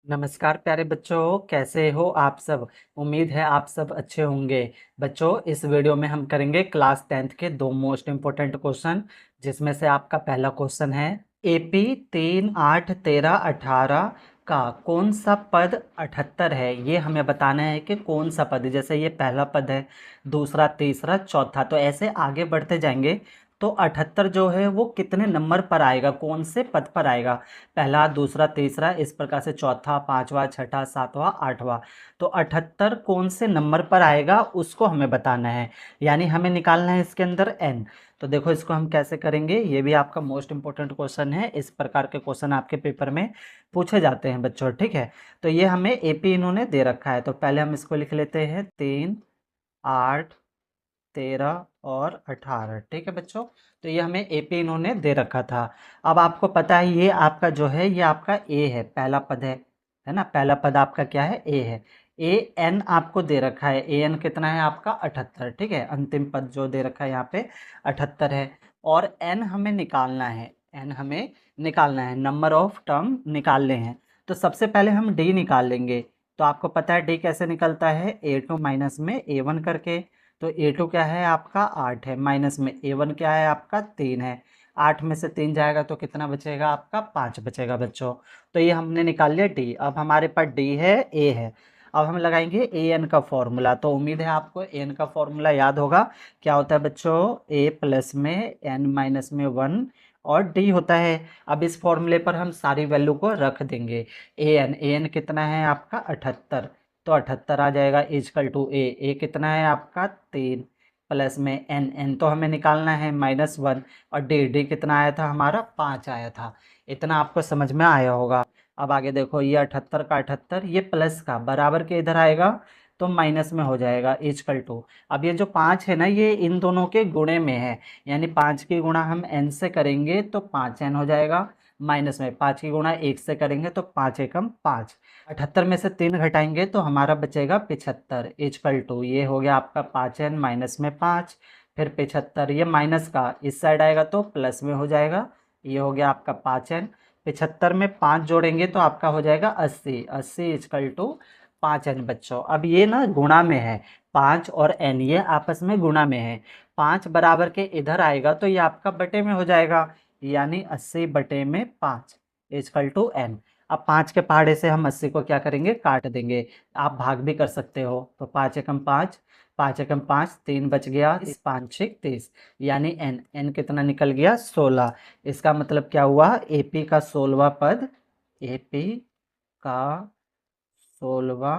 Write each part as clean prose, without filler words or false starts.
नमस्कार प्यारे बच्चों, कैसे हो आप सब। उम्मीद है आप सब अच्छे होंगे। बच्चों, इस वीडियो में हम करेंगे क्लास 10th के दो मोस्ट इम्पोर्टेंट क्वेश्चन, जिसमें से आपका पहला क्वेश्चन है एपी 3, 8, 13, 18 का कौन सा पद 78 है। ये हमें बताना है कि कौन सा पद, जैसे ये पहला पद है, दूसरा, तीसरा, चौथा, तो ऐसे आगे बढ़ते जाएंगे। तो 78 जो है वो कितने नंबर पर आएगा, कौन से पद पर आएगा। पहला, दूसरा, तीसरा, इस प्रकार से चौथा, पांचवा, छठा, सातवां, आठवां। तो 78 कौन से नंबर पर आएगा उसको हमें बताना है, यानी हमें निकालना है इसके अंदर n। तो देखो इसको हम कैसे करेंगे, ये भी आपका मोस्ट इंपोर्टेंट क्वेश्चन है। इस प्रकार के क्वेश्चन आपके पेपर में पूछे जाते हैं बच्चों, ठीक है। तो ये हमें एपी इन्होंने दे रखा है, तो पहले हम इसको लिख लेते हैं 3, 8, 13 और 18, ठीक है बच्चों। तो ये हमें एपी इन्होंने दे रखा था। अब आपको पता है ये आपका जो है ये आपका ए है, पहला पद है ना। पहला पद आपका क्या है, ए है। ए एन आपको दे रखा है, ए एन कितना है आपका 78, ठीक है। अंतिम पद जो दे रखा है यहाँ पे 78 है। और एन हमें निकालना है, एन हमें निकालना है, नंबर ऑफ टर्म निकालने हैं। तो सबसे पहले हम डी निकाल लेंगे। तो आपको पता है डी कैसे निकलता है, A2 माइनस में A1 करके। तो A2 क्या है आपका 8 है, माइनस में A1 क्या है आपका 3 है। 8 में से 3 जाएगा तो कितना बचेगा आपका 5 बचेगा बच्चों। तो ये हमने निकाल लिया डी। अब हमारे पास डी है, ए है। अब हम लगाएंगे ए एन का फॉर्मूला। तो उम्मीद है आपको एन का फॉर्मूला याद होगा। क्या होता है बच्चों, ए प्लस में एन माइनस में 1 और डी होता है। अब इस फॉर्मूले पर हम सारी वैल्यू को रख देंगे। ए एन कितना है आपका 78, तो 78 आ जाएगा इजकल टू ए कितना है आपका 3, प्लस में एन तो हमें निकालना है -1, और डी कितना आया था हमारा 5 आया था। इतना आपको समझ में आया होगा। अब आगे देखो, ये 78 का 78, ये प्लस का बराबर के इधर आएगा तो माइनस में हो जाएगा इजकल टू। अब ये जो 5 है ना, ये इन दोनों के गुणे में है, यानी 5 की गुणा हम n से करेंगे तो 5n हो जाएगा। माइनस में 5 की गुणा 1 से करेंगे तो 5 एकम 5। 78 में से 3 घटाएंगे तो हमारा बचेगा 75 इजकल टू, ये हो गया आपका 5n माइनस में 5, फिर 75, ये माइनस का इस साइड आएगा तो प्लस में हो जाएगा, ये हो गया आपका 5n। 75 में 5 जोड़ेंगे तो आपका हो जाएगा 80, 80 इजकल टू 5n बच्चों। अब ये ना गुणा में है, 5 और n ये आपस में गुणा में है। 5 बराबर के इधर आएगा तो ये आपका बटे में हो जाएगा, यानी 80 बटे में 5 इजकल टू n। अब 5 के पहाड़े से हम 80 को क्या करेंगे, काट देंगे। आप भाग भी कर सकते हो, तो 5 एकम 5, 5 एकम 5, 3 बच गया, 5 6 30, यानी n कितना निकल गया 16। इसका मतलब क्या हुआ, एपी का 16वां पद, एपी का 16वां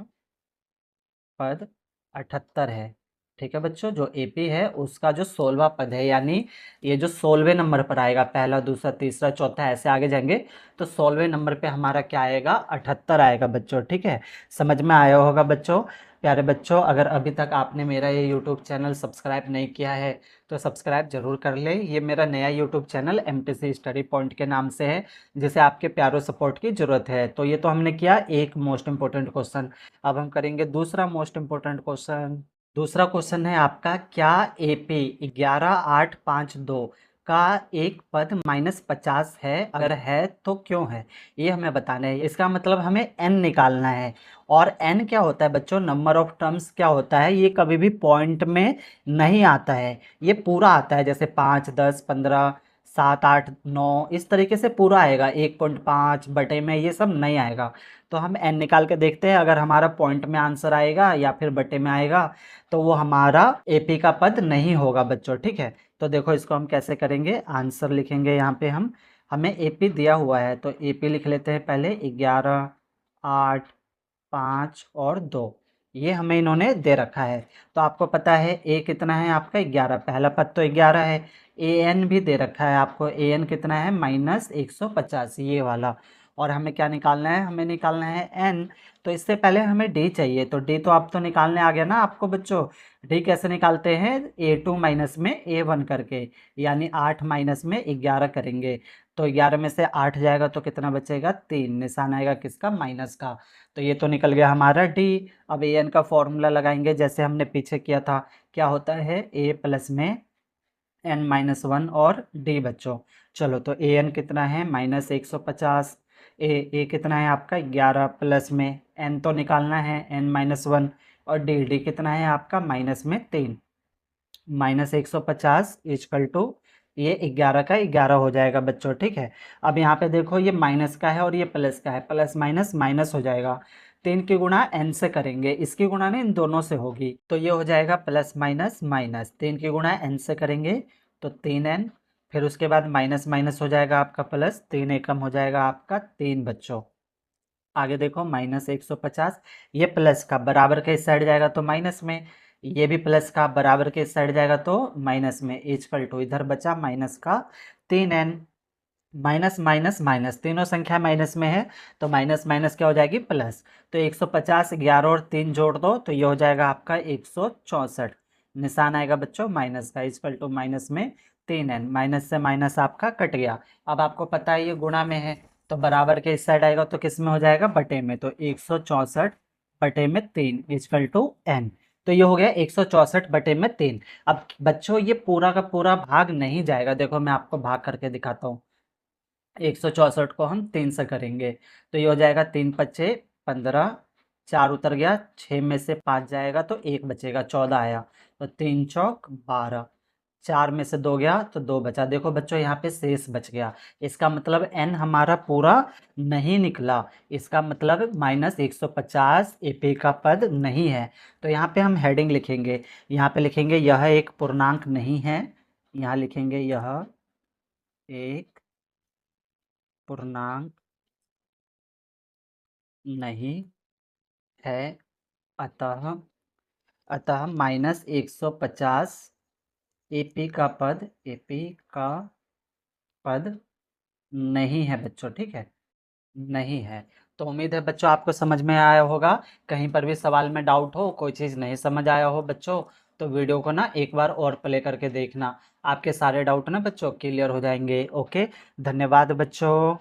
पद 78 है, ठीक है बच्चों। जो एपी है उसका जो 16वां पद है, यानी ये जो 16वें नंबर पर आएगा, पहला, दूसरा, तीसरा, चौथा, ऐसे आगे जाएंगे तो 16वें नंबर पे हमारा क्या आएगा, 78 आएगा बच्चों, ठीक है। समझ में आया होगा बच्चों। प्यारे बच्चों, अगर अभी तक आपने मेरा ये यूट्यूब चैनल सब्सक्राइब नहीं किया है तो सब्सक्राइब जरूर कर ले। ये मेरा नया YouTube channel MTC study point के नाम से है, जिसे आपके प्यारो सपोर्ट की ज़रूरत है। तो ये तो हमने किया एक मोस्ट इंपॉर्टेंट क्वेश्चन। अब हम करेंगे दूसरा मोस्ट इम्पोर्टेंट क्वेश्चन। दूसरा क्वेश्चन है आपका, क्या एपी 11852 का एक पद -50 है, अगर है तो क्यों है। ये हमें बताना है। इसका मतलब हमें n निकालना है। और n क्या होता है बच्चों, नंबर ऑफ टर्म्स क्या होता है, ये कभी भी पॉइंट में नहीं आता है, ये पूरा आता है। जैसे 5, 10, 15, 7, 8, 9, इस तरीके से पूरा आएगा। 1.5 बटे में ये सब नहीं आएगा। तो हम n निकाल के देखते हैं, अगर हमारा पॉइंट में आंसर आएगा या फिर बटे में आएगा तो वो हमारा एपी का पद नहीं होगा बच्चों, ठीक है। तो देखो इसको हम कैसे करेंगे, आंसर लिखेंगे यहाँ पे हम, हमें एपी दिया हुआ है तो एपी लिख लेते हैं पहले, 11, 8, 5 और 2, ये हमें इन्होंने दे रखा है। तो आपको पता है ए कितना है आपका 11, पहला पद तो 11 है। ए एन भी दे रखा है आपको, ए एन कितना है -150, ये वाला। और हमें क्या निकालना है, हमें निकालना है एन। तो इससे पहले हमें डी चाहिए, तो डी तो आप तो निकालने आ गया ना आपको बच्चों। डी कैसे निकालते हैं, A2 माइनस में A1 करके, यानी 8 माइनस में 11 करेंगे। तो 11 में से 8 जाएगा तो कितना बचेगा, 3, निशान आएगा किसका, माइनस का। तो ये तो निकल गया हमारा डी। अब ए एन का फॉर्मूला लगाएंगे जैसे हमने पीछे किया था। क्या होता है, ए प्लस में n-1 और डी बच्चों। चलो तो ए एन कितना है -150, ए कितना है आपका 11 प्लस में एन तो निकालना है n-1 और डी कितना है आपका माइनस में 3 -150 इजकल टू ये 11 का 11 हो जाएगा बच्चों। ठीक है, अब यहाँ पे देखो ये माइनस का है और ये प्लस का है, प्लस माइनस माइनस हो जाएगा। 3 की गुणा n से करेंगे, इसकी गुणा ना इन दोनों से होगी, तो ये हो जाएगा प्लस माइनस माइनस। 3 की गुणा n से करेंगे तो 3n, फिर उसके बाद माइनस माइनस हो जाएगा आपका प्लस, 3 एकम हो जाएगा आपका 3 बच्चों। आगे देखो -150, ये प्लस का बराबर के इस साइड जाएगा तो माइनस में, ये भी प्लस का बराबर के इस साइड जाएगा तो माइनस में, इजकल टू इधर बचा माइनस का 3n। माइनस माइनस माइनस, तीनों संख्या माइनस में है तो माइनस माइनस क्या हो जाएगी प्लस। तो 150 11 और 3 जोड़ दो तो ये हो जाएगा आपका 164, निशान आएगा बच्चों माइनस का, इजकल टू माइनस में 3n, माइनस से माइनस आपका कट गया। अब आपको पता है ये गुणा में है तो बराबर के इस साइड आएगा तो किस में हो जाएगा बटे में, तो 164 बटे में 3 इजकल टू n। तो ये हो गया 164 बटे में 3। अब बच्चों ये पूरा का पूरा भाग नहीं जाएगा, देखो मैं आपको भाग करके दिखाता हूँ। 164 को हम 3 से करेंगे तो ये हो जाएगा 3 पच्चे 15, 4 उतर गया, 6 में से 5 जाएगा तो 1 बचेगा, 14 आया, तो 3 चौक 12, 4 में से 2 गया तो 2 बचा। देखो बच्चों यहाँ पे शेष बच गया, इसका मतलब n हमारा पूरा नहीं निकला, इसका मतलब -150 एपी का पद नहीं है। तो यहाँ पे हम हेडिंग लिखेंगे, यहाँ पे लिखेंगे यह एक पूर्णांक नहीं है, यहाँ लिखेंगे यह एक पूर्णांक नहीं है, अतः -150 एपी का पद नहीं है बच्चों। ठीक है, नहीं है। तो उम्मीद है बच्चों आपको समझ में आया होगा। कहीं पर भी सवाल में डाउट हो, कोई चीज़ नहीं समझ आया हो बच्चों, तो वीडियो को ना एक बार और प्ले करके देखना, आपके सारे डाउट ना बच्चों क्लियर हो जाएंगे। ओके, धन्यवाद बच्चों।